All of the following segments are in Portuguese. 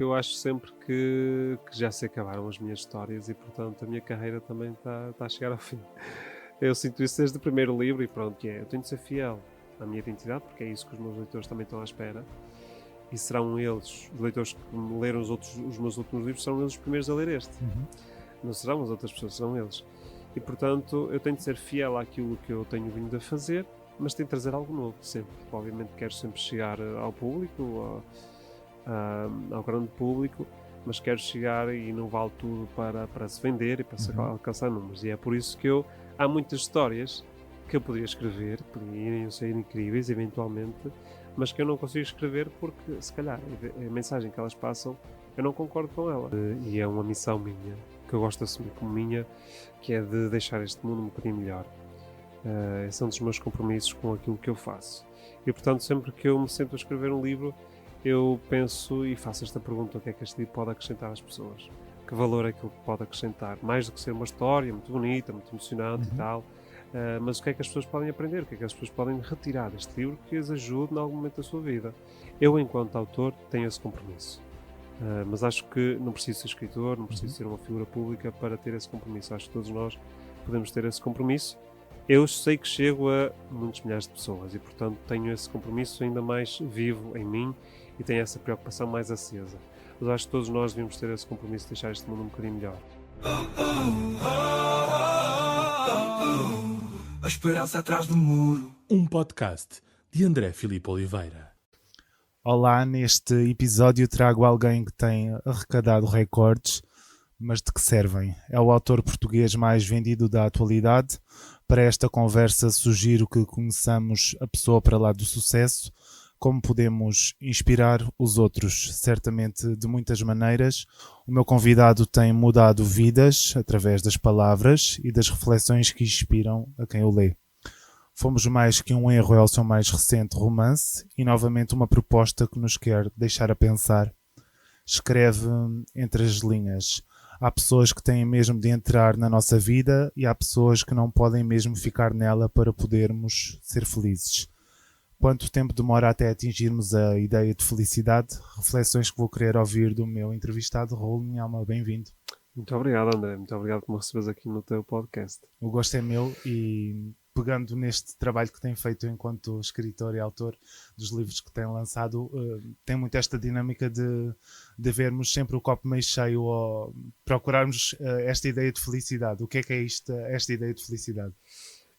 Eu acho sempre que já se acabaram as minhas histórias e, portanto, a minha carreira também está a chegar ao fim. Eu sinto isso desde o primeiro livro e pronto, que é, eu tenho de ser fiel à minha identidade, porque é isso que os meus leitores também estão à espera. E serão eles, os leitores que leram os meus últimos livros, serão eles os primeiros a ler este. Não serão as outras pessoas, serão eles. E, portanto, eu tenho de ser fiel àquilo que eu tenho vindo a fazer, mas tenho de trazer algo novo, sempre. Obviamente quero sempre chegar ao público, ao grande público, mas quero chegar e não vale tudo para se vender e para se alcançar números. E é por isso que há muitas histórias que eu poderia escrever, poderiam ser incríveis eventualmente, mas que eu não consigo escrever porque, se calhar, a mensagem que elas passam, eu não concordo com ela. E é uma missão minha, que eu gosto de assumir como minha, que é de deixar este mundo um bocadinho melhor. Esse é um dos meus compromissos com aquilo que eu faço. E, portanto, sempre que eu me sento a escrever um livro, eu penso e faço esta pergunta: o que é que este livro pode acrescentar às pessoas? Que valor é que ele pode acrescentar? Mais do que ser uma história muito bonita, muito emocionante e tal, mas o que é que as pessoas podem aprender? O que é que as pessoas podem retirar deste livro que as ajude em algum momento da sua vida? Eu, enquanto autor, tenho esse compromisso. Mas acho que não preciso ser escritor, não preciso ser uma figura pública para ter esse compromisso. Acho que todos nós podemos ter esse compromisso. Eu sei que chego a muitos milhares de pessoas e, portanto, tenho esse compromisso ainda mais vivo em mim e tenho essa preocupação mais acesa. Mas acho que todos nós devíamos ter esse compromisso de deixar este mundo um bocadinho melhor. A esperança atrás do muro. Um podcast de André Filipe Oliveira. Olá, neste episódio trago alguém que tem arrecadado recordes, mas de que servem? É o autor português mais vendido da atualidade. Para esta conversa sugiro que conheçamos a pessoa para lá do sucesso, como podemos inspirar os outros, certamente de muitas maneiras. O meu convidado tem mudado vidas através das palavras e das reflexões que inspiram a quem o lê. Fomos mais que um erro é o seu mais recente romance e novamente uma proposta que nos quer deixar a pensar. Escreve entre as linhas. Há pessoas que têm mesmo de entrar na nossa vida e há pessoas que não podem mesmo ficar nela para podermos ser felizes. Quanto tempo demora até atingirmos a ideia de felicidade? Reflexões que vou querer ouvir do meu entrevistado, Raul Minhalma. Bem-vindo. Muito obrigado, André. Muito obrigado por me receberes aqui no teu podcast. O gosto é meu e, pegando neste trabalho que tem feito enquanto escritor e autor dos livros que tem lançado, tem muito esta dinâmica de vermos sempre o copo meio cheio ou procurarmos esta ideia de felicidade. O que é esta ideia de felicidade?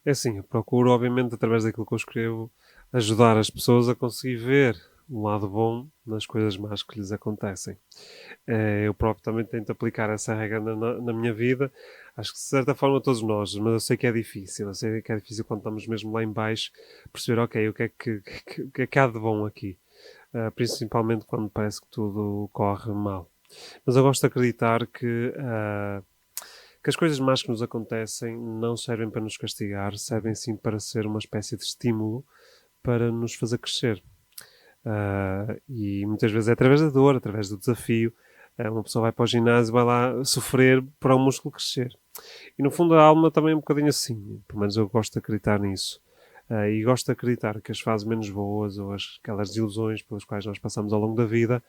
É assim, eu procuro, obviamente, através daquilo que eu escrevo, ajudar as pessoas a conseguir ver o lado bom nas coisas más que lhes acontecem. Eu próprio também tento aplicar essa regra na minha vida. Acho que de certa forma todos nós, mas eu sei que é difícil. Eu sei que é difícil quando estamos mesmo lá em baixo perceber, ok, o que é que há de bom aqui. Principalmente quando parece que tudo corre mal. Mas eu gosto de acreditar que as coisas más que nos acontecem não servem para nos castigar, servem sim para ser uma espécie de estímulo para nos fazer crescer. E muitas vezes é através da dor, através do desafio. Uma pessoa vai para o ginásio, vai lá sofrer para o músculo crescer. E no fundo a alma também é um bocadinho assim. Pelo menos eu gosto de acreditar nisso. E gosto de acreditar que as fases menos boas ou aquelas desilusões pelas quais nós passamos ao longo da vida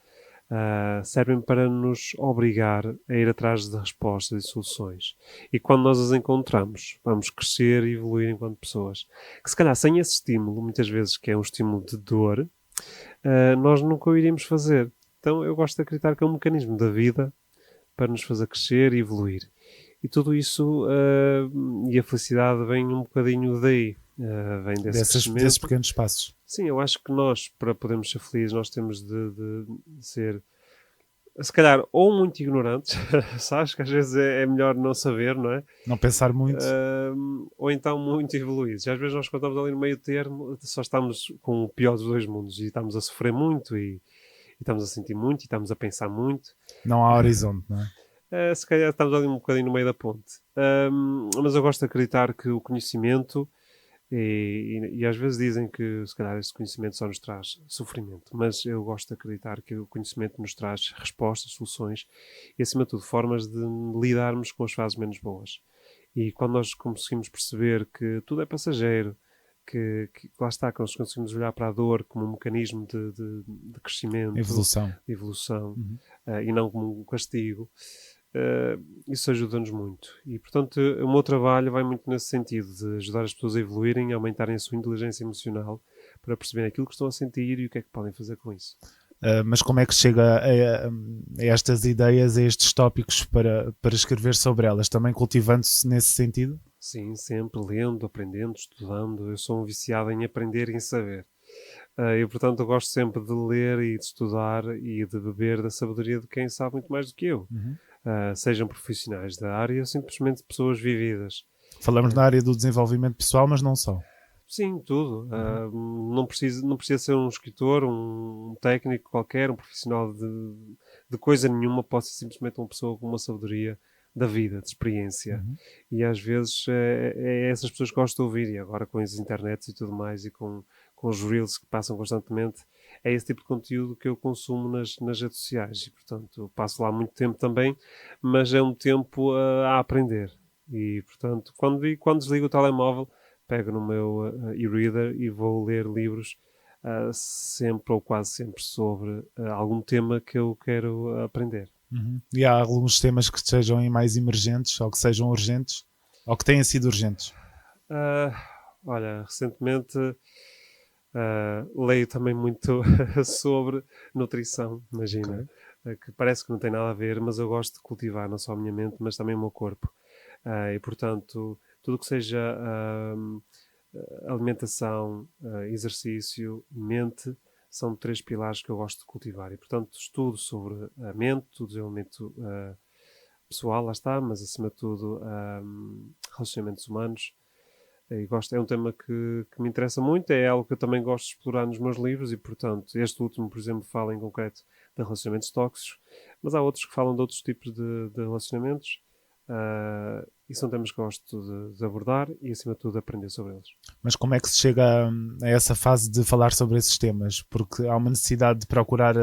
servem para nos obrigar a ir atrás de respostas e soluções. E quando nós as encontramos, vamos crescer e evoluir enquanto pessoas. Que se calhar sem esse estímulo, muitas vezes que é um estímulo de dor, nós nunca o iríamos fazer. Então eu gosto de acreditar que é um mecanismo da vida para nos fazer crescer e evoluir. E tudo isso, e a felicidade vem um bocadinho daí. Vem desses pequenos passos. Sim, eu acho que nós, para podermos ser felizes, nós temos de ser, se calhar, ou muito ignorantes, sabes que às vezes é melhor não saber, não é? Não pensar muito. Ou então muito evoluídos. E às vezes nós, quando estamos ali no meio termo, só estamos com o pior dos dois mundos e estamos a sofrer muito e estamos a sentir muito e estamos a pensar muito. Não há horizonte, não é? Se calhar estamos ali um bocadinho no meio da ponte. Mas eu gosto de acreditar que o conhecimento, e às vezes dizem que se calhar esse conhecimento só nos traz sofrimento, mas eu gosto de acreditar que o conhecimento nos traz respostas, soluções e, acima de tudo, formas de lidarmos com as fases menos boas. E quando nós conseguimos perceber que tudo é passageiro, que lá está, que nós conseguimos olhar para a dor como um mecanismo de crescimento, Evolução. de evolução, Uhum. e não como um castigo. Isso ajuda-nos muito. E, portanto, o meu trabalho vai muito nesse sentido, de ajudar as pessoas a evoluírem, a aumentarem a sua inteligência emocional, para perceberem aquilo que estão a sentir e o que é que podem fazer com isso. Mas como é que chega a estas ideias, a estes tópicos para escrever sobre elas? Também cultivando-se nesse sentido? Sim, sempre lendo, aprendendo, estudando. Eu sou um viciado em aprender e em saber. E, portanto, eu gosto sempre de ler e de estudar e de beber da sabedoria de quem sabe muito mais do que eu. Uhum. Sejam profissionais da área ou simplesmente pessoas vividas. Falamos na área do desenvolvimento pessoal, mas não só. Sim, tudo. Não precisa ser um escritor, um técnico qualquer, um profissional de coisa nenhuma. Pode ser simplesmente uma pessoa com uma sabedoria da vida, de experiência. Uhum. E às vezes é essas pessoas que gosto de ouvir. E agora com as internets e tudo mais, e com os reels que passam constantemente, é esse tipo de conteúdo que eu consumo nas redes sociais. E, portanto, eu passo lá muito tempo também, mas é um tempo a aprender. E, portanto, quando desligo o telemóvel, pego no meu e-reader e vou ler livros sempre ou quase sempre sobre algum tema que eu quero aprender. Uhum. E há alguns temas que sejam mais emergentes ou que sejam urgentes ou que tenham sido urgentes? Olha, recentemente leio também muito sobre nutrição, imagina, que parece que não tem nada a ver, mas eu gosto de cultivar não só a minha mente, mas também o meu corpo. E, portanto, tudo que seja alimentação, exercício, mente, são 3 pilares que eu gosto de cultivar. E, portanto, estudo sobre a mente, o desenvolvimento pessoal, lá está, mas acima de tudo relacionamentos humanos. E é um tema que me interessa muito, é algo que eu também gosto de explorar nos meus livros e, portanto, este último, por exemplo, fala em concreto de relacionamentos tóxicos, mas há outros que falam de outros tipos de relacionamentos. E são temas que eu gosto de abordar e, acima de tudo, aprender sobre eles. Mas como é que se chega a essa fase de falar sobre esses temas? Porque há uma necessidade de procurar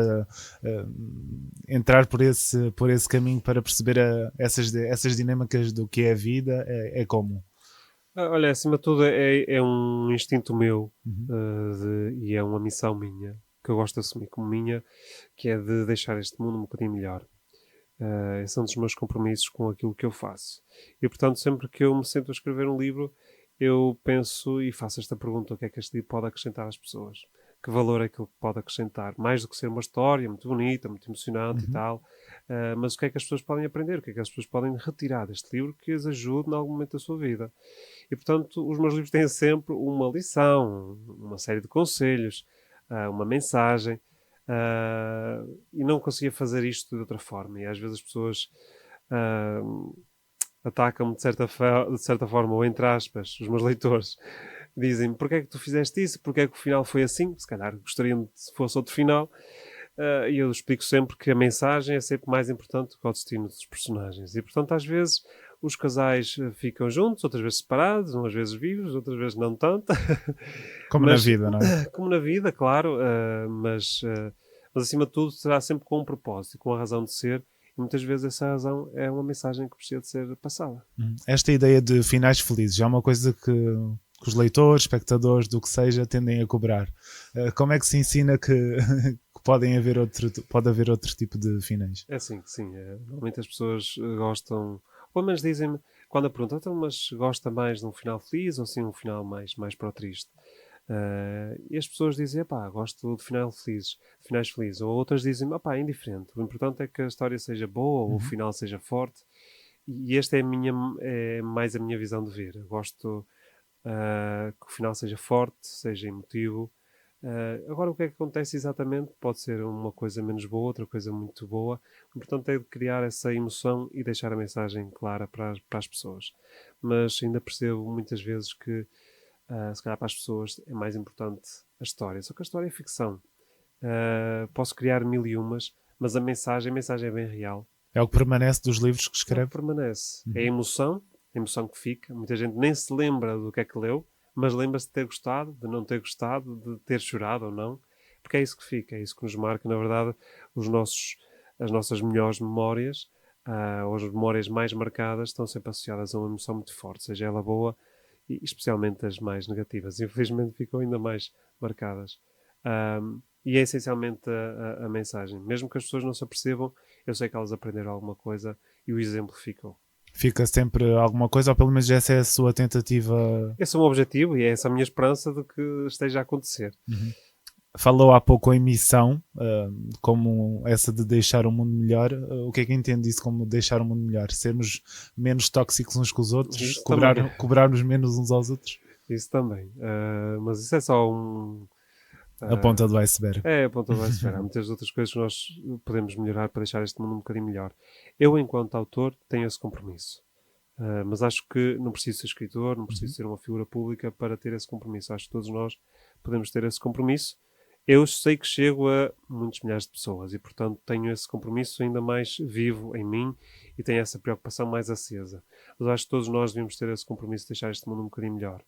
entrar por esse caminho para perceber essas dinâmicas do que é a vida. É como? Olha, acima de tudo, é um instinto meu Uhum. e é uma missão minha, que eu gosto de assumir como minha, que é de deixar este mundo um bocadinho melhor. Esse é um dos meus compromissos com aquilo que eu faço. E, portanto, sempre que eu me sento a escrever um livro, eu penso e faço esta pergunta: o que é que este livro pode acrescentar às pessoas? Que valor é que ele pode acrescentar? Mais do que ser uma história muito bonita, muito emocionante e tal, mas o que é que as pessoas podem aprender? O que é que as pessoas podem retirar deste livro que as ajude em algum momento da sua vida? E, portanto, os meus livros têm sempre uma lição, uma série de conselhos, uma mensagem. E não conseguia fazer isto de outra forma. E às vezes as pessoas atacam-me de certa forma, ou entre aspas, os meus leitores dizem: porque é que tu fizeste isso? Porque é que o final foi assim? Se calhar gostariam de se fosse outro final. E eu explico sempre que a mensagem é sempre mais importante do que o destino dos personagens. E, portanto, às vezes os casais ficam juntos, outras vezes separados, umas vezes vivos, outras vezes não tanto. Como na vida, não é? Como na vida, claro, mas acima de tudo será sempre com um propósito, com a razão de ser, e muitas vezes essa razão é uma mensagem que precisa de ser passada. Esta ideia de finais felizes é uma coisa que os leitores, espectadores, do que seja, tendem a cobrar. Como é que se ensina que pode haver outro tipo de finais? É assim, sim. Normalmente as pessoas gostam, ou pelo menos dizem-me, quando a perguntam: então, mas gosta mais de um final feliz ou sim um final mais para o triste? E as pessoas dizem: pá, gosto de finais felizes. Ou outras dizem: pá, é indiferente. O importante é que a história seja boa ou o final seja forte. E esta é mais a minha visão de ver. Eu gosto que o final seja forte, seja emotivo. Agora, o que é que acontece exatamente? Pode ser uma coisa menos boa, outra coisa muito boa. O importante é criar essa emoção e deixar a mensagem clara para as pessoas. Mas ainda percebo muitas vezes que se calhar para as pessoas é mais importante a história. Só que a história é ficção. Posso criar mil e umas, mas a mensagem é bem real. É o que permanece dos livros que É o escreve? que permanece. É a emoção que fica. Muita gente nem se lembra do que é que leu, mas lembra-se de ter gostado, de não ter gostado, de ter chorado ou não. Porque é isso que fica, é isso que nos marca, na verdade, as nossas melhores memórias, ou as memórias mais marcadas, estão sempre associadas a uma emoção muito forte, seja ela boa, e especialmente as mais negativas. Infelizmente ficam ainda mais marcadas. E é essencialmente a mensagem. Mesmo que as pessoas não se apercebam, eu sei que elas aprenderam alguma coisa e o exemplo ficou. Fica sempre alguma coisa, ou pelo menos essa é a sua tentativa. Esse é o meu objetivo e é essa a minha esperança de que esteja a acontecer. Falou há pouco em missão, como essa de deixar o mundo melhor. O que é que entende isso como deixar o mundo melhor? Sermos menos tóxicos uns com os outros? Isso Cobrarmos menos uns aos outros? Isso também. Mas isso é só A ponta do iceberg. É a ponta do iceberg. Há muitas outras coisas que nós podemos melhorar para deixar este mundo um bocadinho melhor. Eu, enquanto autor, tenho esse compromisso. Mas acho que não preciso ser escritor, não preciso ser uma figura pública para ter esse compromisso. Acho que todos nós podemos ter esse compromisso. Eu sei que chego a muitos milhares de pessoas e, portanto, tenho esse compromisso ainda mais vivo em mim e tenho essa preocupação mais acesa. Mas acho que todos nós devemos ter esse compromisso de deixar este mundo um bocadinho melhor.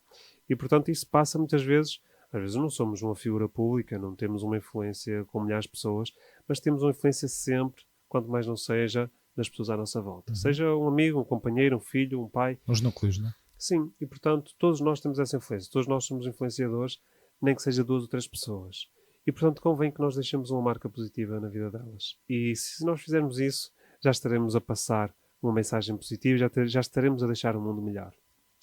E, portanto, isso passa muitas vezes. Às vezes não somos uma figura pública, não temos uma influência com milhares de pessoas, mas temos uma influência sempre, quanto mais não seja, nas pessoas à nossa volta. Seja um amigo, um companheiro, um filho, um pai. Os núcleos, não é? Sim, e portanto todos nós temos essa influência. Todos nós somos influenciadores, nem que seja 2 ou 3 pessoas. E portanto convém que nós deixemos uma marca positiva na vida delas. E se nós fizermos isso, já estaremos a passar uma mensagem positiva, já estaremos a deixar o mundo melhor.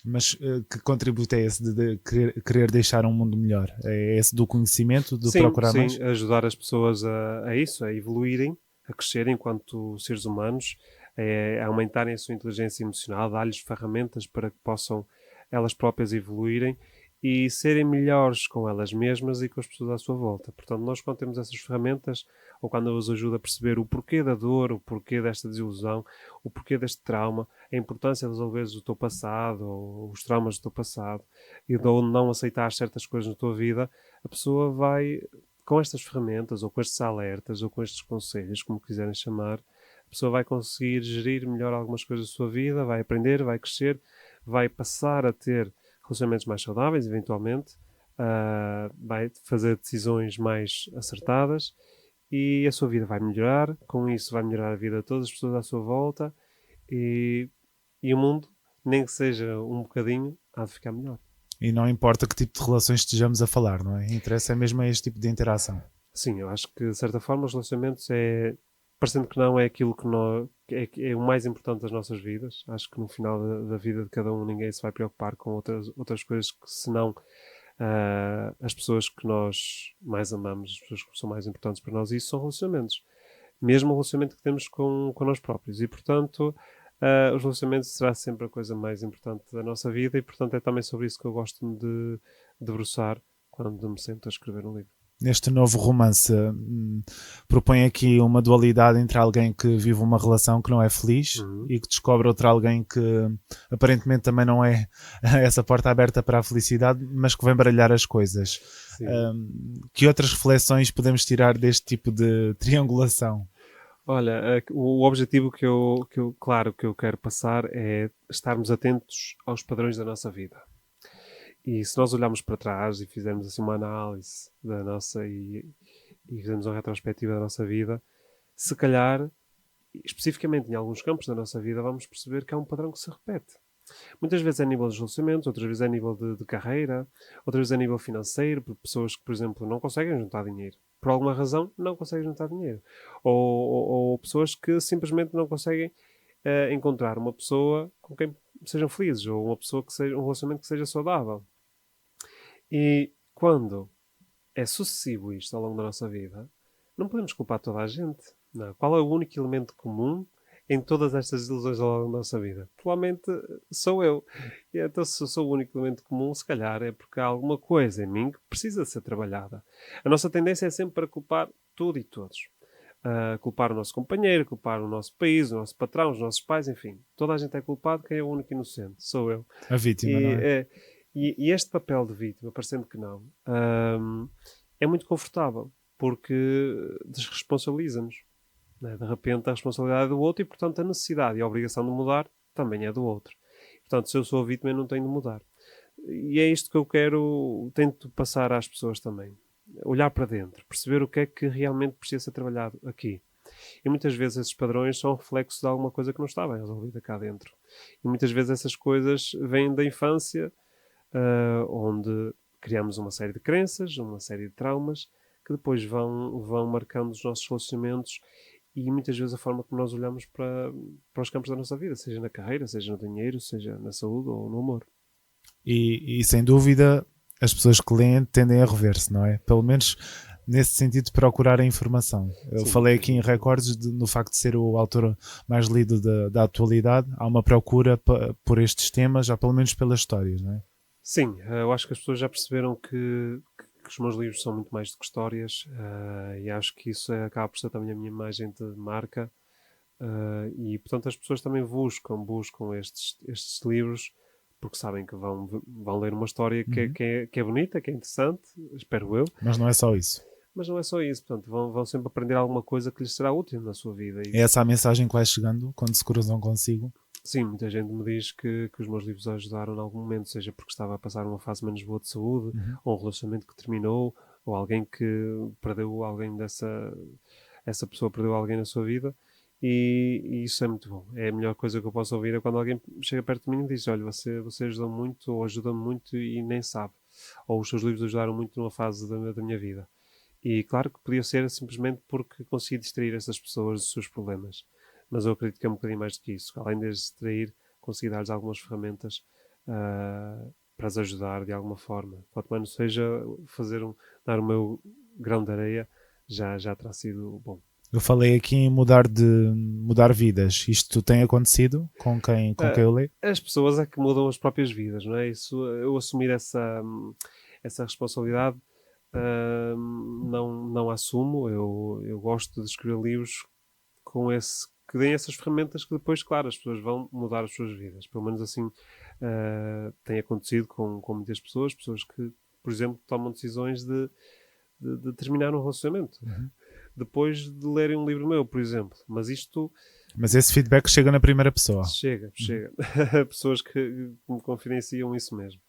Mas que contributo é esse de querer deixar um mundo melhor? É esse do conhecimento, de procurar mais? Sim, ajudar as pessoas a isso, a evoluírem, a crescerem enquanto seres humanos, a aumentarem a sua inteligência emocional, dar-lhes ferramentas para que possam elas próprias evoluírem e serem melhores com elas mesmas e com as pessoas à sua volta. Portanto, nós quando temos essas ferramentas, ou quando eu os ajudo a perceber o porquê da dor, o porquê desta desilusão, o porquê deste trauma, a importância de resolver o teu passado, ou os traumas do teu passado, e de não aceitar certas coisas na tua vida, a pessoa vai, com estas ferramentas, ou com estes alertas, ou com estes conselhos, como quiserem chamar, a pessoa vai conseguir gerir melhor algumas coisas da sua vida, vai aprender, vai crescer, vai passar a ter relacionamentos mais saudáveis, eventualmente, vai fazer decisões mais acertadas e a sua vida vai melhorar. Com isso vai melhorar a vida de todas as pessoas à sua volta e o mundo, nem que seja um bocadinho, há de ficar melhor. E não importa que tipo de relações estejamos a falar, não é? Interessa mesmo este tipo de interação. Sim, eu acho que de certa forma os relacionamentos parecendo que não, é aquilo que é o mais importante das nossas vidas. Acho que no final da vida de cada um ninguém se vai preocupar com outras coisas que senão as pessoas que nós mais amamos, as pessoas que são mais importantes para nós, e isso são relacionamentos. Mesmo o relacionamento que temos com nós próprios. E portanto, os relacionamentos será sempre a coisa mais importante da nossa vida e portanto é também sobre isso que eu gosto de debruçar quando me sento a escrever um livro. Neste novo romance propõe aqui uma dualidade entre alguém que vive uma relação que não é feliz e que descobre outra alguém que aparentemente também não é essa porta aberta para a felicidade, mas que vem baralhar as coisas. Que outras reflexões podemos tirar deste tipo de triangulação? Olha, o objetivo que eu quero passar é estarmos atentos aos padrões da nossa vida. E se nós olharmos para trás e fizermos assim uma análise da nossa e fizermos uma retrospectiva da nossa vida, se calhar, especificamente em alguns campos da nossa vida, vamos perceber que há um padrão que se repete. Muitas vezes é a nível dos relacionamentos, outras vezes é a nível de carreira, outras vezes é a nível financeiro, por pessoas que, por exemplo, não conseguem juntar dinheiro. Por alguma razão, não conseguem juntar dinheiro. Ou pessoas que simplesmente não conseguem encontrar uma pessoa com quem sejam felizes, ou uma pessoa que seja um relacionamento que seja saudável. E quando é sucessivo isto ao longo da nossa vida, não podemos culpar toda a gente. Não. Qual é o único elemento comum em todas estas ilusões ao longo da nossa vida? Provavelmente sou eu. E então, se eu sou o único elemento comum, se calhar é porque há alguma coisa em mim que precisa ser trabalhada. A nossa tendência é sempre para culpar tudo e todos. Culpar o nosso companheiro, culpar o nosso país, o nosso patrão, os nossos pais, enfim. Toda a gente é culpado, quem é o único inocente? Sou eu. A vítima, não é? E este papel de vítima, parecendo que não, é muito confortável, porque desresponsabiliza-nos. Né? De repente a responsabilidade é do outro e, portanto, a necessidade e a obrigação de mudar também é do outro. Portanto, se eu sou a vítima, eu não tenho de mudar. E é isto que eu tento passar às pessoas também. Olhar para dentro, perceber o que é que realmente precisa ser trabalhado aqui. E muitas vezes esses padrões são reflexos de alguma coisa que não está bem resolvida cá dentro. E muitas vezes essas coisas vêm da infância, onde criamos uma série de crenças, uma série de traumas, que depois vão marcando os nossos relacionamentos e muitas vezes a forma como nós olhamos para os campos da nossa vida, seja na carreira, seja no dinheiro, seja na saúde ou no amor. E sem dúvida as pessoas que leem tendem a rever-se, não é? Pelo menos nesse sentido de procurar a informação. Eu Sim, falei aqui em recordes no facto de ser o autor mais lido da atualidade, há uma procura por estes temas, já pelo menos pelas histórias, não é? Sim, eu acho que as pessoas já perceberam que os meus livros são muito mais do que histórias, e acho que isso acaba por ser também a minha imagem de marca, e portanto as pessoas também buscam estes livros porque sabem que vão ler uma história que é bonita, que é interessante, espero eu, Mas não é só isso. mas não é só isso, portanto vão sempre aprender alguma coisa que lhes será útil na sua vida. É essa a mensagem que vai chegando quando se cruzam consigo? Sim, muita gente me diz que os meus livros ajudaram em algum momento, seja porque estava a passar uma fase menos boa de saúde, ou um relacionamento que terminou, ou alguém que perdeu alguém essa pessoa perdeu alguém na sua vida, e isso é muito bom. É a melhor coisa que eu posso ouvir é quando alguém chega perto de mim e diz: olha, você ajudou muito, ou ajuda-me muito e nem sabe. Ou os seus livros ajudaram muito numa fase da minha vida. E claro que podia ser simplesmente porque consegui distrair essas pessoas dos seus problemas. Mas eu acredito que é um bocadinho mais do que isso. Além de as distrair, consegui dar-lhes algumas ferramentas para as ajudar de alguma forma. Quanto menos seja dar o meu grão de areia, já terá sido bom. Eu falei aqui em mudar vidas. Isto tem acontecido com quem eu leio? As pessoas é que mudam as próprias vidas, não é? Isso, eu assumir essa responsabilidade não assumo. Eu gosto de escrever livros que deem essas ferramentas que depois, claro, as pessoas vão mudar as suas vidas. Pelo menos assim tem acontecido com muitas pessoas que, por exemplo, tomam decisões de terminar um relacionamento. Depois de lerem um livro meu, por exemplo. Mas esse feedback chega na primeira pessoa. Chega. Pessoas que me confidenciam isso mesmo.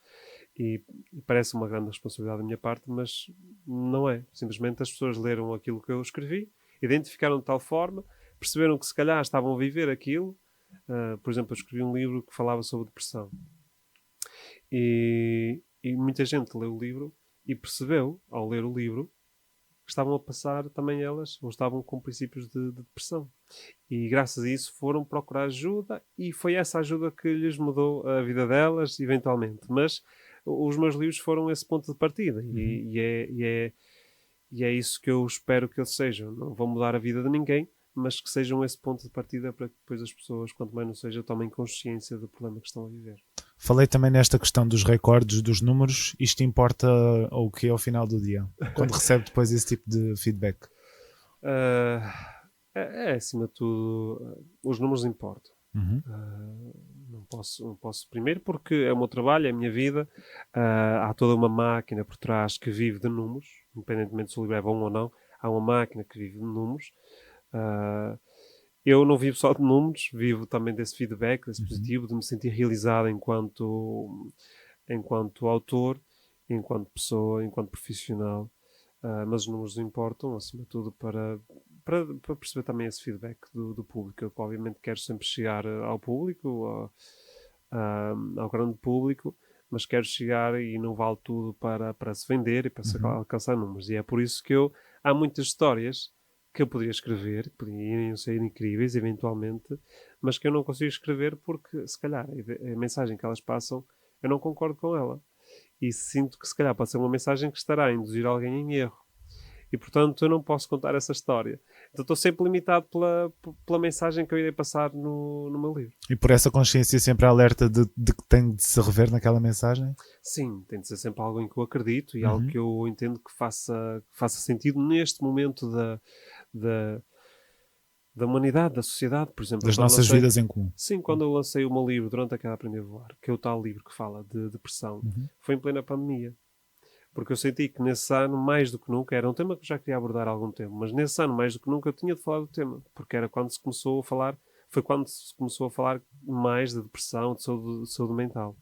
E parece uma grande responsabilidade da minha parte, mas não é. Simplesmente as pessoas leram aquilo que eu escrevi, identificaram de tal forma, perceberam que se calhar estavam a viver aquilo. Por exemplo, eu escrevi um livro que falava sobre depressão. E muita gente leu o livro e percebeu, ao ler o livro, que estavam a passar também elas, ou estavam com princípios de depressão. E graças a isso foram procurar ajuda e foi essa ajuda que lhes mudou a vida delas, eventualmente. Mas os meus livros foram esse ponto de partida e é isso que eu espero que eles sejam. Não vão mudar a vida de ninguém, mas que sejam esse ponto de partida para que depois as pessoas, quanto mais não seja, tomem consciência do problema que estão a viver. Falei também nesta questão dos recordes, dos números. Isto importa o que é ao final do dia? Quando recebe depois esse tipo de feedback? Acima de tudo, os números importam. Não posso primeiro porque é o meu trabalho, é a minha vida. Há toda uma máquina por trás que vive de números, independentemente se o livro é bom ou não. Há uma máquina que vive de números. Eu não vivo só de números, vivo também desse feedback, desse positivo, de me sentir realizado enquanto autor, enquanto pessoa, enquanto profissional. Mas os números importam, acima de tudo, para perceber também esse feedback do público. Eu, obviamente, quero sempre chegar ao público, ao grande público, mas quero chegar e não vale tudo para se vender e para se alcançar números. E é por isso que há muitas histórias que eu poderia escrever, que poderiam ser incríveis, eventualmente, mas que eu não consigo escrever porque, se calhar, a mensagem que elas passam, eu não concordo com ela. E sinto que, se calhar, pode ser uma mensagem que estará a induzir alguém em erro. E, portanto, eu não posso contar essa história. Então, estou sempre limitado pela mensagem que eu irei passar no meu livro. E por essa consciência sempre alerta de que tem de se rever naquela mensagem? Sim, tem de ser sempre algo em que eu acredito e algo que eu entendo que faça sentido neste momento da humanidade, da sociedade, por exemplo. Das nossas vidas em comum. Sim, quando eu lancei o meu livro, Durante a Queda Aprender a Voar, que é o tal livro que fala de depressão, foi em plena pandemia. Porque eu senti que nesse ano, mais do que nunca, era um tema que eu já queria abordar há algum tempo, mas nesse ano, mais do que nunca, eu tinha de falar do tema, porque era quando se começou a falar, foi quando se começou a falar mais de depressão, de saúde mental.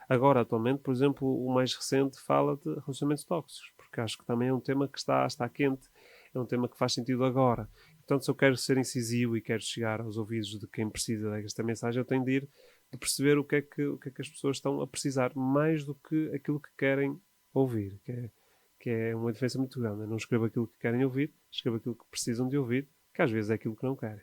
Agora, atualmente, por exemplo, o mais recente fala de relacionamentos tóxicos, porque acho que também é um tema que está quente, é um tema que faz sentido agora. Portanto, se eu quero ser incisivo e quero chegar aos ouvidos de quem precisa desta mensagem, eu tenho de ir de perceber o que é que as pessoas estão a precisar, mais do que aquilo que querem ouvir, que é uma diferença muito grande. Eu não escrevo aquilo que querem ouvir, escrevo aquilo que precisam de ouvir, que às vezes é aquilo que não querem.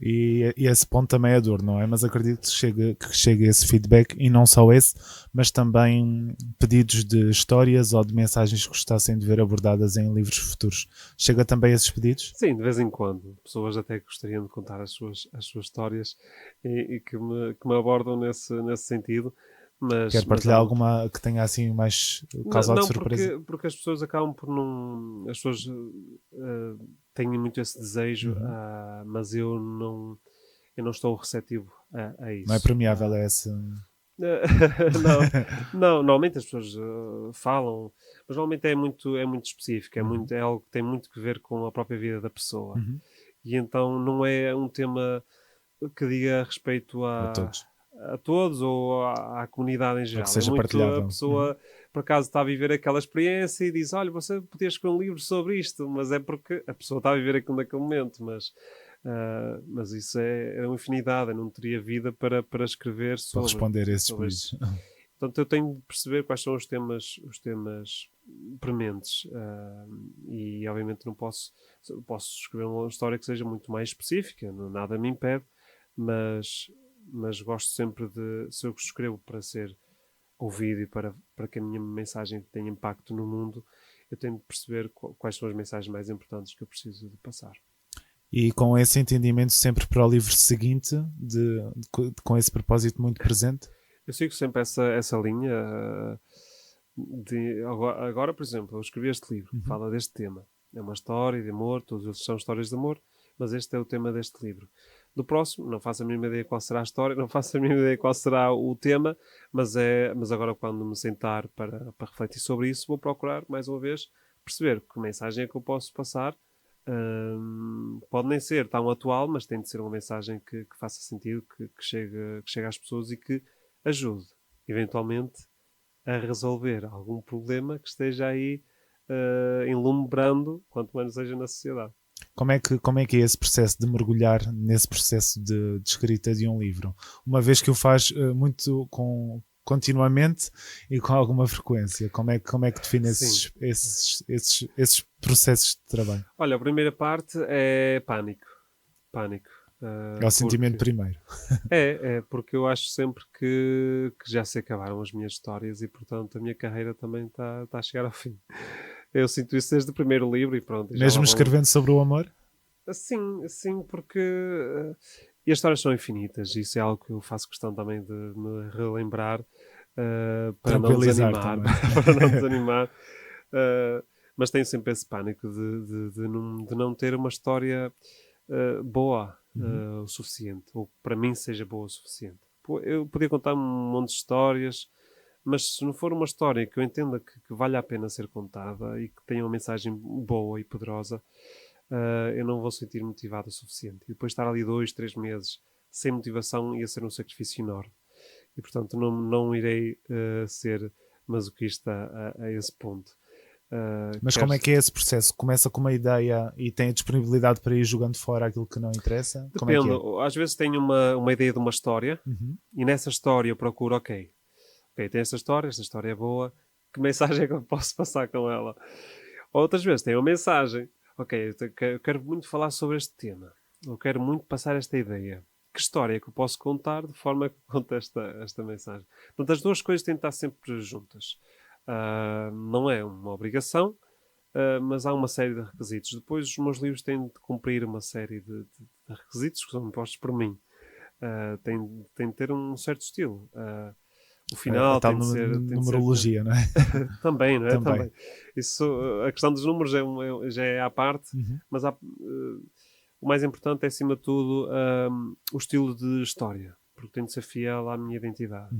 E esse ponto também é duro, não é? Mas acredito que chegue esse feedback, e não só esse, mas também pedidos de histórias ou de mensagens que gostassem de ver abordadas em livros futuros. Chega também esses pedidos? Sim, de vez em quando. Pessoas até gostariam de contar as suas histórias e que me abordam nesse sentido. Mas, Quer partilhar alguma que tenha assim mais causado surpresa? porque as pessoas acabam por não... As pessoas têm muito esse desejo, mas eu não estou receptivo a isso. Não é premiável esse... não, normalmente as pessoas falam, mas normalmente é muito específico, é algo que tem muito que ver com a própria vida da pessoa. E então não é um tema que diga respeito a todos ou à comunidade em geral. Que seja é muito partilhável. A pessoa, por acaso, está a viver aquela experiência e diz, olha, você podia escrever um livro sobre isto, mas é porque a pessoa está a viver aquilo naquele momento, mas isso é uma infinidade. Eu não teria vida para escrever sobre... Para responder a esses sobre pedidos. Portanto, eu tenho de perceber quais são os temas prementes, e obviamente não posso escrever uma história que seja muito mais específica, nada me impede, mas gosto sempre de, se eu escrevo para ser ouvido e para que a minha mensagem tenha impacto no mundo, eu tenho de perceber quais são as mensagens mais importantes que eu preciso de passar. E com esse entendimento sempre para o livro seguinte, com esse propósito muito presente? Eu sigo sempre essa linha. Agora, por exemplo, eu escrevi este livro, fala deste tema. É uma história de amor, todos eles são histórias de amor, mas este é o tema deste livro. Do próximo, não faço a mínima ideia qual será a história, não faço a mínima ideia qual será o tema, mas agora quando me sentar para refletir sobre isso, vou procurar, mais uma vez, perceber que mensagem é que eu posso passar. Pode nem ser tão atual, mas tem de ser uma mensagem que faça sentido, que chegue às pessoas e que ajude, eventualmente, a resolver algum problema que esteja aí enlumbrando, quanto menos seja na sociedade. Como é que é esse processo de mergulhar nesse processo de escrita de um livro? Uma vez que o faz muito continuamente e com alguma frequência, como é que define esses processos de trabalho? Olha, a primeira parte é pânico. É o sentimento primeiro. É porque eu acho sempre que já se acabaram as minhas histórias e, portanto, a minha carreira também está a chegar ao fim. Eu sinto isso desde o primeiro livro e pronto. Mesmo escrevendo sobre o amor? Sim, porque e as histórias são infinitas. Isso é algo que eu faço questão também de me relembrar para não desanimar. Para não desanimar. Mas tenho sempre esse pânico de não ter uma história boa o suficiente, ou que para mim seja boa o suficiente. Eu podia contar um monte de histórias, mas se não for uma história que eu entenda que vale a pena ser contada e que tenha uma mensagem boa e poderosa, eu não vou sentir motivado o suficiente. E depois estar ali 2, 3 meses sem motivação ia ser um sacrifício enorme. E portanto não irei ser masoquista a esse ponto. Mas como é que é esse processo? Começa com uma ideia e tem a disponibilidade para ir jogando fora aquilo que não interessa? Depende. Às vezes tenho uma ideia de uma história e nessa história eu procuro, ok, tem esta história é boa, que mensagem é que eu posso passar com ela? Outras vezes tem uma mensagem, ok, eu quero muito falar sobre este tema, eu quero muito passar esta ideia. Que história é que eu posso contar de forma que conte esta mensagem? Portanto, as duas coisas têm de estar sempre juntas. Não é uma obrigação, mas há uma série de requisitos. Depois os meus livros têm de cumprir uma série de requisitos que são impostos por mim. Tem de ter um certo estilo. O final tem de ser... numerologia, não é? Também, não é? Também. Isso, a questão dos números já é à parte, mas o mais importante é, acima de tudo, o estilo de história, porque tem de ser fiel à minha identidade.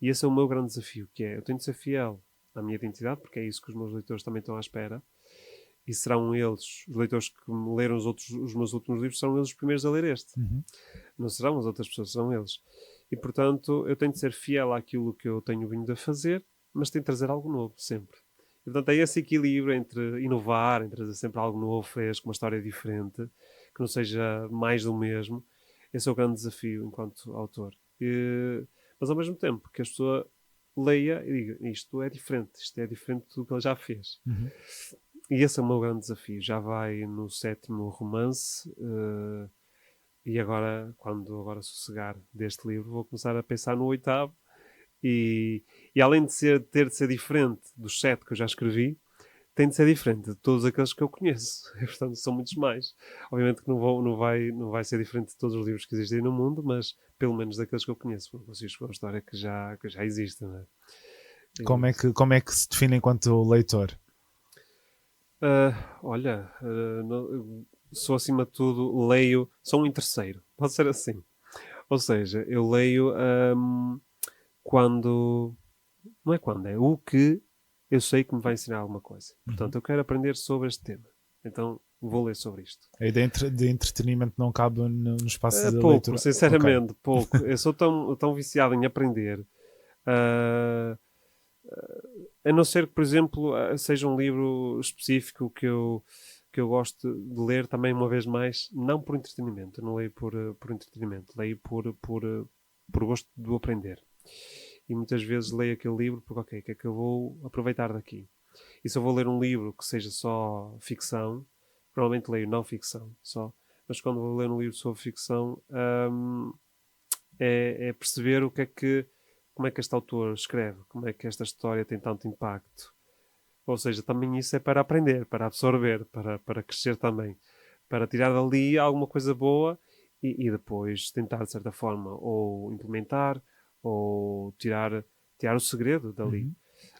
E esse é o meu grande desafio, que é, eu tenho de ser fiel à minha identidade, porque é isso que os meus leitores também estão à espera, e serão eles, os leitores que leram os meus últimos livros, serão eles os primeiros a ler este. Não serão as outras pessoas, serão eles. E, portanto, eu tenho de ser fiel àquilo que eu tenho vindo a fazer, mas tenho de trazer algo novo, sempre. E, portanto, é esse equilíbrio entre inovar, entre trazer sempre algo novo, fresco, uma história diferente, que não seja mais do mesmo. Esse é o grande desafio enquanto autor. Mas ao mesmo tempo que a pessoa leia e diga, isto é diferente do que ele já fez. E esse é o meu grande desafio. Já vai no 7º romance, e agora, quando agora sossegar deste livro, vou começar a pensar no 8º, e além de ter de ser diferente dos 7 que eu já escrevi, tem de ser diferente de todos aqueles que eu conheço. E, portanto, são muitos mais. Obviamente que não vai ser diferente de todos os livros que existem no mundo, mas pelo menos daqueles que eu conheço. Não consigo escrever uma história que já existe. Não é? Como é que se define enquanto leitor? Olha, sou acima de tudo, leio, sou um interesseiro. Pode ser assim. Ou seja, eu leio quando... Não é quando, é o que eu sei que me vai ensinar alguma coisa. Portanto, eu quero aprender sobre este tema. Então, vou ler sobre isto. A ideia de entretenimento não cabe no espaço de pouco, leitura? Sinceramente, pouco. Eu sou tão viciado em aprender. A não ser que, por exemplo, seja um livro específico que eu gosto de ler também, uma vez mais, não por entretenimento. Eu não leio por entretenimento. Leio por gosto do aprender. E muitas vezes leio aquele livro porque, ok, o que é que eu vou aproveitar daqui? E se eu vou ler um livro que seja só ficção, provavelmente leio não ficção só, mas quando vou ler um livro sobre ficção, é perceber como é que este autor escreve, como é que esta história tem tanto impacto. Ou seja, também isso é para aprender, para absorver, para crescer também, para tirar dali alguma coisa boa e depois tentar, de certa forma, ou implementar, ou tirar o segredo dali.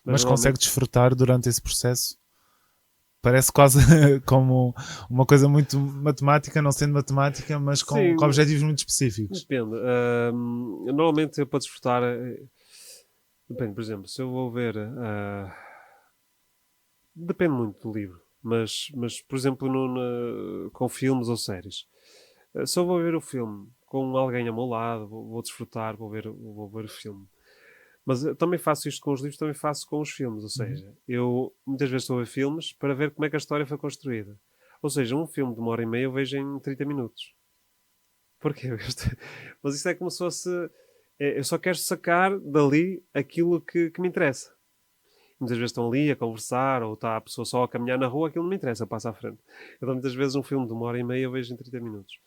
Mas consegue desfrutar durante esse processo? Parece quase como uma coisa muito matemática, não sendo matemática, mas com objetivos muito específicos. Depende. Normalmente, para desfrutar... Depende, por exemplo, se eu vou ver... Depende muito do livro. Mas por exemplo, com filmes ou séries. Se eu vou ver o filme com alguém ao meu lado, vou desfrutar, vou ver o filme. Mas eu também faço isto com os livros, também faço com os filmes. Ou seja, eu muitas vezes estou a ver filmes para ver como é que a história foi construída. Ou seja, um filme de 1h30 eu vejo em 30 minutos. Porquê? Mas isso é como se fosse... Eu só quero sacar dali aquilo que me interessa. Muitas vezes estão ali a conversar, ou está a pessoa só a caminhar na rua, aquilo não me interessa, passa à frente. Então muitas vezes um filme de 1h30 eu vejo em 30 minutos.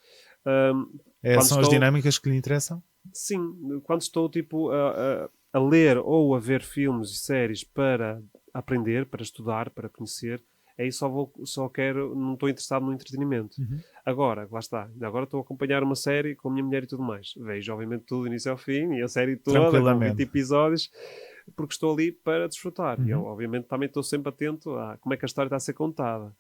São as dinâmicas que lhe interessam? Sim, quando estou tipo a ler ou a ver filmes e séries para aprender, para estudar, para conhecer, aí só quero, não estou interessado no entretenimento. Agora, lá está, agora estou a acompanhar uma série com a minha mulher e tudo mais. Vejo obviamente tudo do início ao fim e a série toda com 20 episódios, porque estou ali para desfrutar. E eu obviamente também estou sempre atento a como é que a história está a ser contada.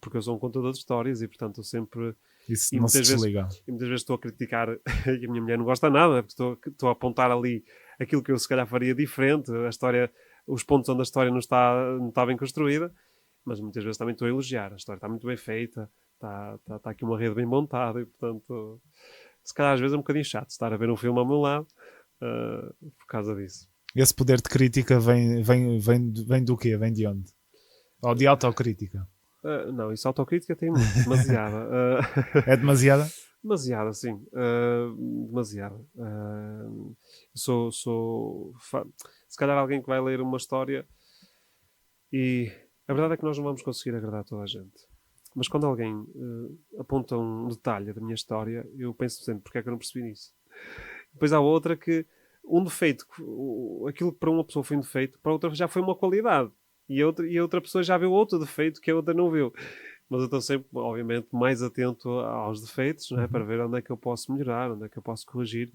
Porque eu sou um contador de histórias e portanto eu sempre... Isso não se desliga. E muitas vezes estou a criticar e a minha mulher não gosta nada, porque estou a apontar ali aquilo que eu se calhar faria diferente, a história, os pontos onde a história não está bem construída, mas muitas vezes também estou a elogiar. A história está muito bem feita, está aqui uma rede bem montada e portanto se calhar às vezes é um bocadinho chato estar a ver um filme ao meu lado por causa disso. Esse poder de crítica vem do quê? Vem de onde? Ou de autocrítica? Não, isso autocrítica tem muito, demasiada. É demasiada? Demasiada, sim. Demasiada. Se calhar alguém que vai ler uma história e a verdade é que nós não vamos conseguir agradar toda a gente. Mas quando alguém aponta um detalhe da minha história, eu penso sempre, porque é que eu não percebi isso? Depois há outra que um defeito, aquilo que para uma pessoa foi um defeito, para outra já foi uma qualidade. E a outra pessoa já viu outro defeito que a outra não viu. Mas eu estou sempre, obviamente, mais atento aos defeitos, não é? Para ver onde é que eu posso melhorar, onde é que eu posso corrigir.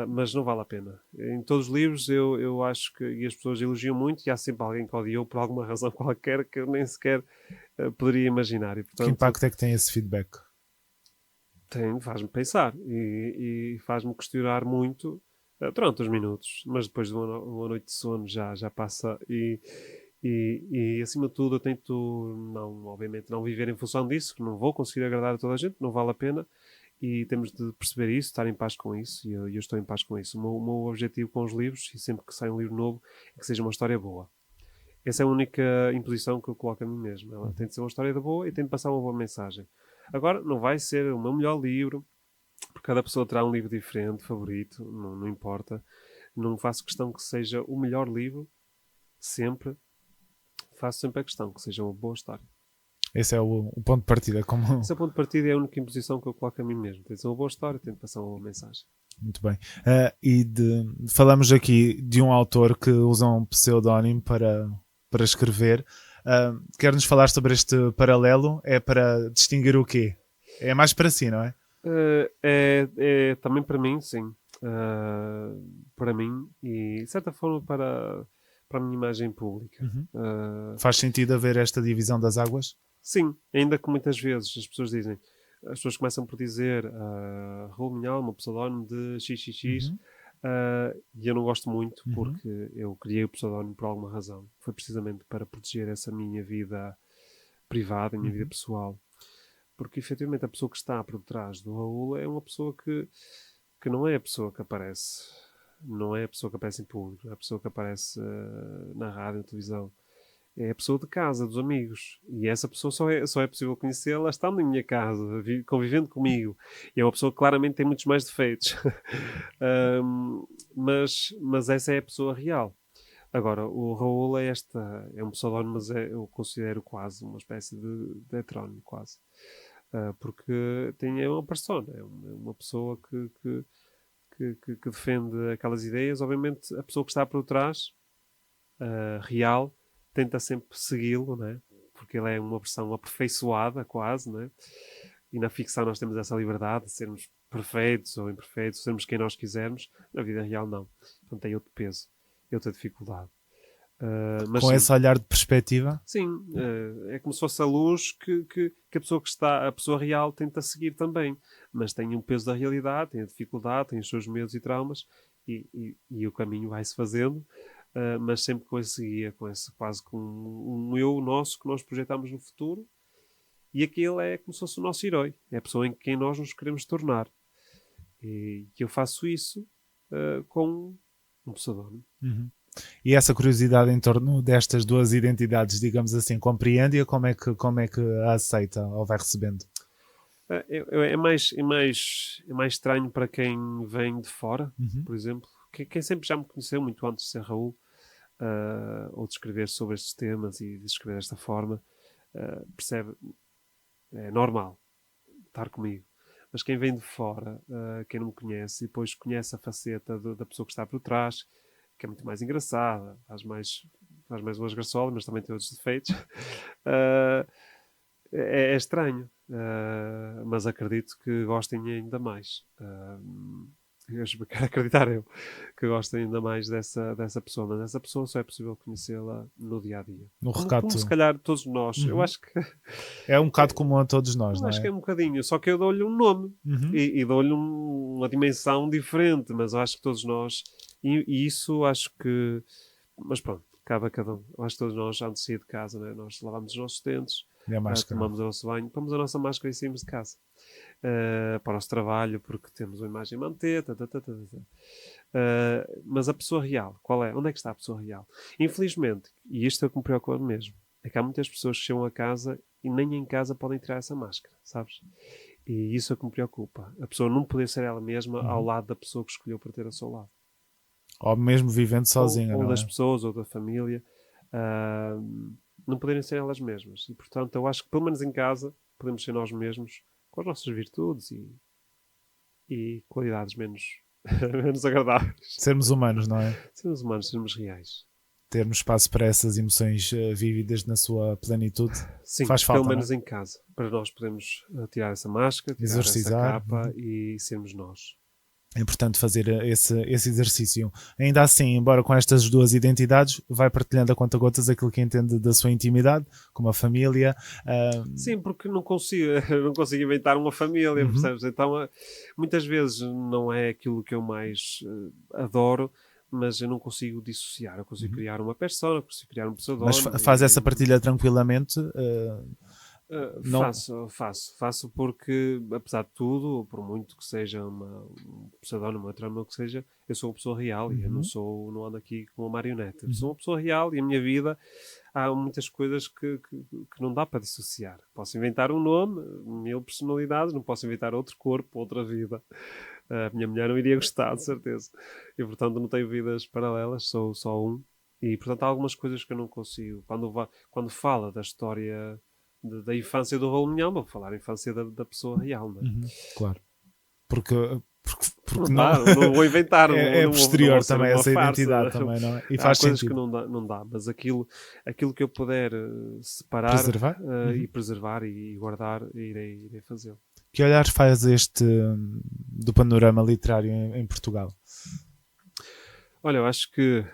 Mas não vale a pena. Em todos os livros eu acho que e as pessoas elogiam muito e há sempre alguém que odiou por alguma razão qualquer que eu nem sequer poderia imaginar. E, portanto, que impacto é que tem esse feedback? Faz-me pensar e faz-me questionar muito durante os minutos. Mas depois de uma noite de sono já passa e acima de tudo eu tento obviamente não viver em função disso, que não vou conseguir agradar a toda a gente, não vale a pena e temos de perceber isso, estar em paz com isso e eu estou em paz com isso. O meu objetivo com os livros, e sempre que sai um livro novo, é que seja uma história boa. Essa é a única imposição que eu coloco a mim mesmo. Ela tem de ser uma história boa e tem de passar uma boa mensagem. Agora, não vai ser o meu melhor livro, porque cada pessoa terá um livro diferente, favorito, não importa. Não faço questão que seja o melhor livro, sempre. Faço sempre a questão que seja uma boa história. Esse é o ponto de partida. Como... Esse é o ponto de partida e é a única imposição que eu coloco a mim mesmo. Tem de ser uma boa história, tem de passar uma boa mensagem. Muito bem. Falamos aqui de um autor que usa um pseudónimo para escrever. Quer-nos falar sobre este paralelo? É para distinguir o quê? É mais para si, não é? É também para mim, sim. Para mim e, de certa forma, para a minha imagem pública. Faz sentido haver esta divisão das águas? Sim, ainda que muitas vezes as pessoas começam por dizer Raul Minhal, um pseudónimo de XXX, e eu não gosto muito porque eu criei o pseudónimo por alguma razão. Foi precisamente para proteger essa minha vida privada, a minha vida pessoal. Porque efetivamente a pessoa que está por trás do Raul é uma pessoa que não é a pessoa que aparece. Não é a pessoa que aparece em público, não é a pessoa que aparece na rádio, na televisão. É a pessoa de casa, dos amigos. E essa pessoa só é possível conhecê-la estando em minha casa, convivendo comigo. E é uma pessoa que claramente tem muitos mais defeitos. Mas essa é a pessoa real. Agora, o Raul é um pseudónimo, mas eu considero quase uma espécie de heterónimo, quase. Porque é uma persona, é uma pessoa que defende aquelas ideias. Obviamente, a pessoa que está por trás, real, tenta sempre segui-lo, né? Porque ele é uma versão aperfeiçoada, quase, né? E na ficção nós temos essa liberdade de sermos perfeitos ou imperfeitos, sermos quem nós quisermos. Na vida real, não. Portanto, tem outro peso, outra dificuldade. Mas com sim, esse olhar de perspectiva? Sim, é como se fosse a luz que a pessoa real tenta seguir também. Mas tem um peso da realidade, tem a dificuldade, tem os seus medos e traumas, e o caminho vai-se fazendo. Mas sempre com esse guia, quase com um eu nosso que nós projetamos no futuro, e aquele é como se fosse o nosso herói, é a pessoa em quem nós nos queremos tornar. E eu faço isso com um pseudónimo. E essa curiosidade em torno destas duas identidades, digamos assim, compreende-a? Como é que a aceita ou vai recebendo? É mais estranho para quem vem de fora, por exemplo. Quem sempre já me conheceu muito antes de ser Raul, ou de escrever sobre estes temas e de escrever desta forma, percebe, é normal estar comigo. Mas quem vem de fora, quem não me conhece, e depois conhece a faceta da pessoa que está por trás, que é muito mais engraçada, faz mais umas graçolas, mas também tem outros defeitos, é estranho. Mas acredito que gostem ainda mais. Eu quero acreditar que gostem ainda mais dessa pessoa, mas essa pessoa só é possível conhecê-la no dia a dia. No recato. Como se calhar todos nós. Eu acho que é um bocado comum a todos nós, eu não é? acho que é um bocadinho, só que eu dou-lhe um nome e dou-lhe uma dimensão diferente, mas eu acho que todos nós, e isso acho que, mas pronto, cabe a cada um. Eu acho que todos nós, antes de sair de casa, né, nós lavamos os nossos dentes, tomamos o nosso banho, pomos a nossa máscara e saímos de casa. Para o nosso trabalho, porque temos uma imagem a manter, mas a pessoa real, qual é? Onde é que está a pessoa real? Infelizmente, e isto é o que me preocupa mesmo, é que há muitas pessoas que chegam a casa e nem em casa podem tirar essa máscara, sabes? E isso é o que me preocupa. A pessoa não poder ser ela mesma ao lado da pessoa que escolheu para ter ao seu lado. Ou mesmo vivendo sozinha, ou não das é? pessoas, ou da família, não poderem ser elas mesmas. E, portanto, eu acho que, pelo menos em casa, podemos ser nós mesmos, com as nossas virtudes e qualidades menos agradáveis. Sermos humanos, não é? Sermos humanos, sermos reais. Termos espaço para essas emoções vívidas na sua plenitude. Sim, faz falta, pelo menos não é? em casa. Para nós podermos tirar essa máscara, tirar Exorcizar. essa capa e sermos nós. É importante fazer esse exercício. Ainda assim, embora com estas duas identidades, vai partilhando a conta-gotas aquilo que entende da sua intimidade, como a família. Sim, porque não consigo inventar uma família, percebes? Então, muitas vezes não é aquilo que eu mais adoro, mas eu não consigo dissociar. Eu consigo criar uma persona, consigo criar um pseudónimo. Mas faz essa partilha tranquilamente, Não... Faço porque, apesar de tudo, por muito que seja um pseudónimo, uma trama, o que seja, eu sou uma pessoa real e eu não ando aqui com uma marioneta. Eu sou uma pessoa real e a minha vida há muitas coisas que não dá para dissociar. Posso inventar um nome, 1000 personalidades, não posso inventar outro corpo, outra vida. A minha mulher não iria gostar, de certeza. E, portanto, não tenho vidas paralelas, sou só um. E, portanto, há algumas coisas que eu não consigo. Quando fala da história da infância do Raul Minhão, vou falar a infância da pessoa real, não é? Claro. Porque não vou inventar. É não posterior vou também, essa farsa. identidade também, não é? E Há faz coisas sentido. que não dá, mas aquilo que eu puder separar Preservar? e preservar e guardar, irei fazê-lo. Que olhar faz este do panorama literário em Portugal? Olha, eu acho que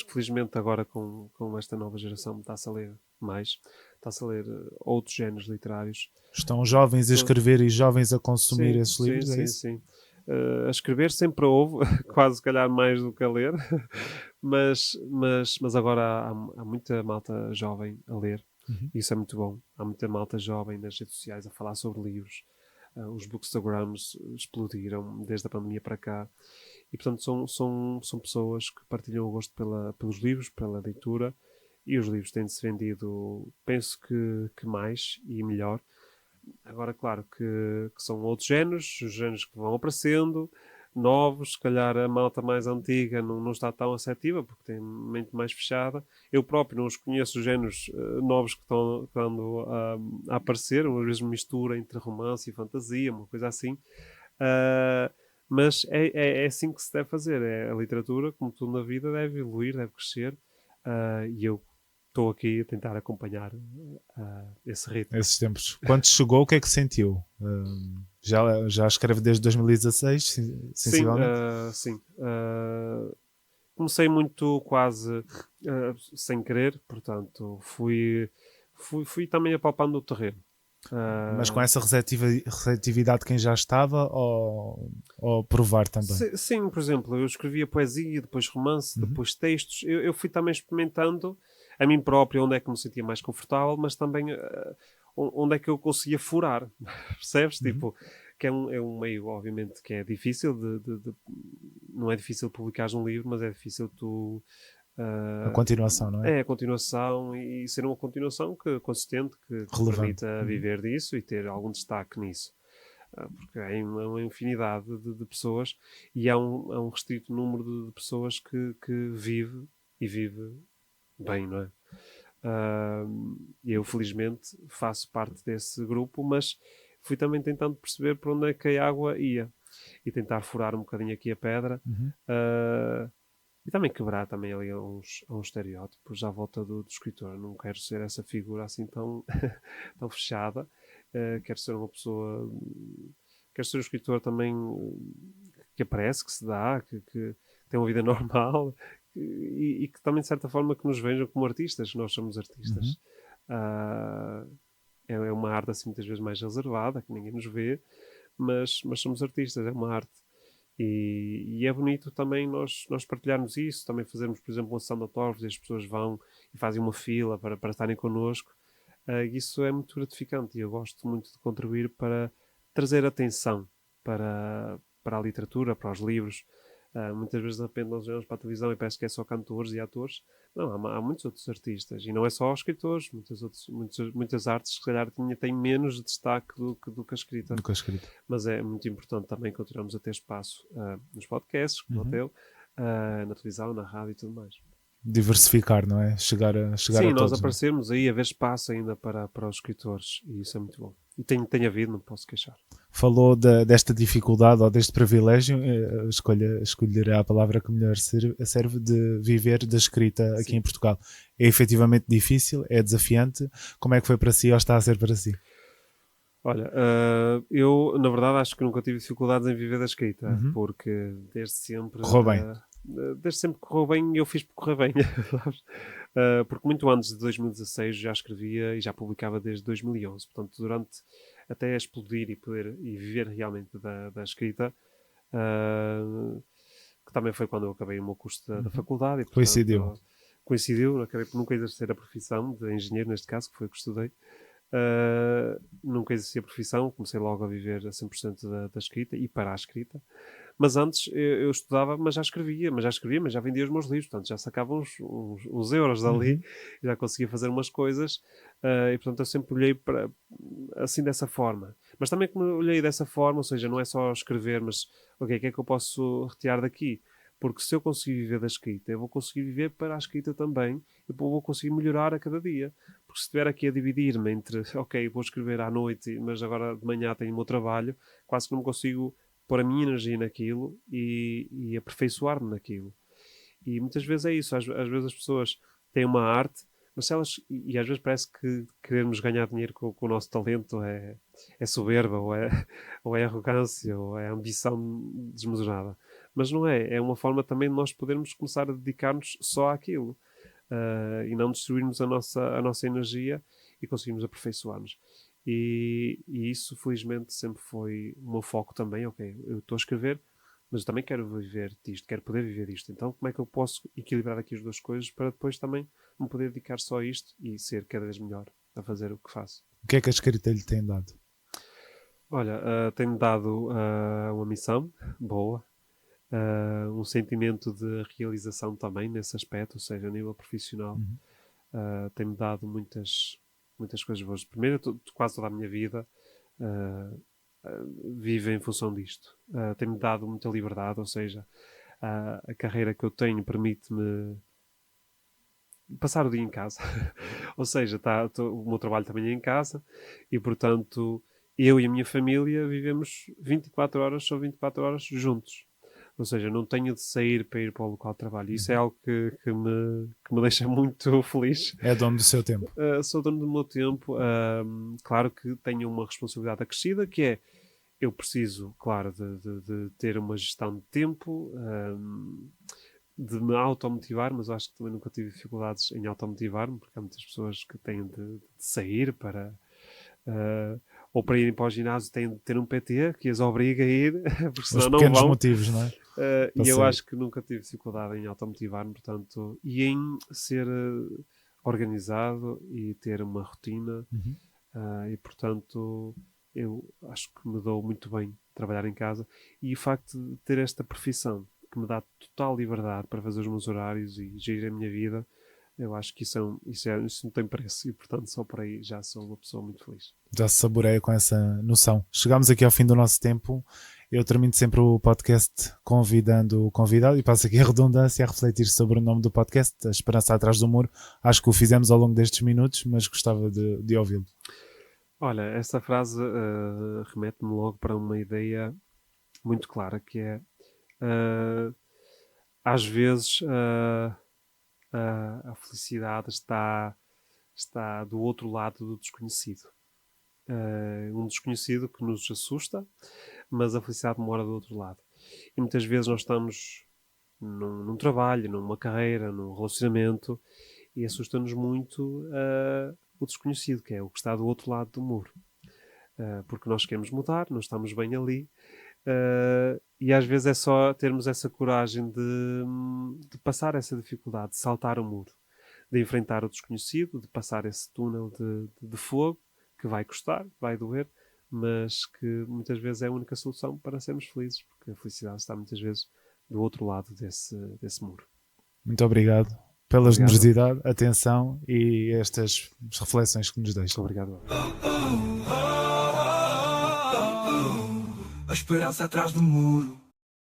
felizmente agora com esta nova geração está-se a ler mais, está-se a ler outros géneros literários. Estão jovens a escrever e jovens a consumir Sim, esses livros, sim, é isso? sim. A escrever sempre houve, quase se calhar mais do que a ler, mas agora há muita malta jovem a ler. Isso é muito bom. Há muita malta jovem nas redes sociais a falar sobre livros. Os bookstagrams explodiram desde a pandemia para cá. E, portanto, são pessoas que partilham o gosto pelos livros, pela leitura. E os livros têm-se vendido, penso que mais e melhor. Agora, claro que são outros géneros, os géneros que vão aparecendo, novos, se calhar a malta mais antiga não está tão receptiva, porque tem mente mais fechada. Eu próprio não os conheço, os géneros novos que estão a aparecer, às vezes mistura entre romance e fantasia, uma coisa assim. Mas é assim que se deve fazer. A literatura, como tudo na vida, deve evoluir, deve crescer. E eu estou aqui a tentar acompanhar esse ritmo. Esses tempos. Quando chegou, o que é que sentiu? Já escreve desde 2016, sensivelmente? Sim. Comecei muito quase sem querer, portanto, fui também apalpando o terreno. Mas com essa receptividade de quem já estava ou provar também? Sim, por exemplo, eu escrevia poesia, depois romance, depois textos. Eu fui também experimentando a mim próprio onde é que me sentia mais confortável, mas também onde é que eu conseguia furar. Percebes? Tipo, que é um meio, obviamente, que é difícil não é difícil publicar um livro, mas é difícil tu... A continuação, não é? É, a continuação e ser uma continuação consistente, que permita viver disso e ter algum destaque nisso. Porque há uma infinidade de pessoas e há um restrito número de pessoas que vive e vive bem, não é? Eu, felizmente, faço parte desse grupo, mas fui também tentando perceber para onde é que a água ia e tentar furar um bocadinho aqui a pedra. E também quebrar também ali uns estereótipos à volta do escritor. Não quero ser essa figura assim tão, tão fechada. Quero ser uma pessoa... Quero ser um escritor também que aparece, que se dá, que tem uma vida normal e que também, de certa forma, que nos vejam como artistas. Nós somos artistas. É uma arte assim muitas vezes mais reservada, que ninguém nos vê, mas somos artistas, é uma arte. E é bonito também nós partilharmos isso, também fazermos, por exemplo, uma sessão de autógrafos e as pessoas vão e fazem uma fila para estarem connosco. Isso é muito gratificante e eu gosto muito de contribuir para trazer atenção para a literatura, para os livros. Muitas vezes de repente nós olhamos para a televisão e parece que é só cantores e atores. Não, há muitos outros artistas e não é só escritores, muitas artes que se calhar têm menos destaque do que a escrita. Mas é muito importante também continuarmos a ter espaço nos podcasts, como o teu, na televisão, na rádio e tudo mais. Diversificar, não é? Chegar a Sim, todos. Sim, nós aparecermos aí, haver espaço ainda para os escritores e isso é muito bom. E tem havido, não posso queixar. Falou desta dificuldade ou deste privilégio, escolherá a palavra que melhor serve, de viver da escrita aqui em Portugal. É efetivamente difícil, é desafiante. Como é que foi para si ou está a ser para si? Olha, eu na verdade acho que nunca tive dificuldades em viver da escrita, porque desde sempre... Correu bem. Desde sempre que correu bem, eu fiz por correr bem. Porque muito antes de 2016 já escrevia e já publicava desde 2011. Portanto, durante até explodir e viver realmente da escrita, que também foi quando eu acabei o meu curso da faculdade. E, portanto, coincidiu. coincidiu, acabei por nunca exercer a profissão de engenheiro, neste caso, que foi o que estudei. Nunca exerci a profissão, comecei logo a viver a 100% da escrita e para a escrita. Mas antes eu estudava, mas já escrevia, mas já vendia os meus livros, portanto já sacava uns euros dali, já conseguia fazer umas coisas, e portanto eu sempre olhei para, assim dessa forma. Mas também como olhei dessa forma, ou seja, não é só escrever, mas ok, o que é que eu posso retirar daqui? Porque se eu conseguir viver da escrita, eu vou conseguir viver para a escrita também, e vou conseguir melhorar a cada dia. Porque se estiver aqui a dividir-me entre, ok, vou escrever à noite, mas agora de manhã tenho o meu trabalho, quase que não consigo pôr a minha energia naquilo e aperfeiçoar-me naquilo. E muitas vezes é isso. Às vezes as pessoas têm uma arte, mas se elas, e às vezes parece que queremos ganhar dinheiro com o nosso talento é soberba, ou é arrogância, ou é ambição desmesurada. Mas não é. É uma forma também de nós podermos começar a dedicar-nos só àquilo. E não destruirmos a nossa energia e conseguirmos aperfeiçoar-nos. E isso, felizmente, sempre foi o meu foco também. Ok, eu estou a escrever, mas eu também quero viver disto, quero poder viver disto. Então, como é que eu posso equilibrar aqui as duas coisas para depois também me poder dedicar só a isto e ser cada vez melhor a fazer o que faço? O que é que a escrita lhe tem dado? Olha, tem-me dado uma missão boa, um sentimento de realização também nesse aspecto, ou seja, a nível profissional. Tem-me dado muitas coisas boas. Primeiro, quase toda a minha vida vive em função disto. Tem-me dado muita liberdade, ou seja, a carreira que eu tenho permite-me passar o dia em casa. Ou seja, o meu trabalho também é em casa e, portanto, eu e a minha família vivemos 24 horas, são 24 horas juntos. Ou seja, não tenho de sair para ir para o local de trabalho. Isso é algo que me deixa muito feliz. É dono do seu tempo. Sou dono do meu tempo. Claro que tenho uma responsabilidade acrescida, que é, eu preciso, claro, de ter uma gestão de tempo, de me automotivar, mas eu acho que também nunca tive dificuldades em automotivar-me, porque há muitas pessoas que têm de sair para... ou para irem para o ginásio têm de ter um PT que as obriga a ir, porque senão Os não pequenos vão. motivos, não é? E eu acho que nunca tive dificuldade em automotivar-me, portanto, e em ser organizado e ter uma rotina, e portanto, eu acho que me dou muito bem trabalhar em casa, e o facto de ter esta profissão que me dá total liberdade para fazer os meus horários e gerir a minha vida, eu acho que isso não tem preço, e portanto só por aí já sou uma pessoa muito feliz. Já se saboreia com essa noção. Chegamos aqui ao fim do nosso tempo. Eu termino sempre o podcast convidando o convidado, e passo aqui a redundância, a refletir sobre o nome do podcast, A Esperança Atrás do Muro. Acho que o fizemos ao longo destes minutos, mas gostava de ouvi-lo. Olha, essa frase remete-me logo para uma ideia muito clara, que é às vezes a felicidade está do outro lado do desconhecido. Um desconhecido que nos assusta, mas a felicidade mora do outro lado. E muitas vezes nós estamos num trabalho, numa carreira, num relacionamento, e assusta-nos muito o desconhecido, que é o que está do outro lado do muro. Porque nós queremos mudar, não estamos bem ali, e às vezes é só termos essa coragem de passar essa dificuldade, de saltar o muro, de enfrentar o desconhecido, de passar esse túnel de fogo, que vai custar, vai doer, mas que muitas vezes é a única solução para sermos felizes, porque a felicidade está muitas vezes do outro lado desse muro. Muito obrigado pela generosidade, atenção e estas reflexões que nos deixam. Obrigado. A esperança atrás do muro.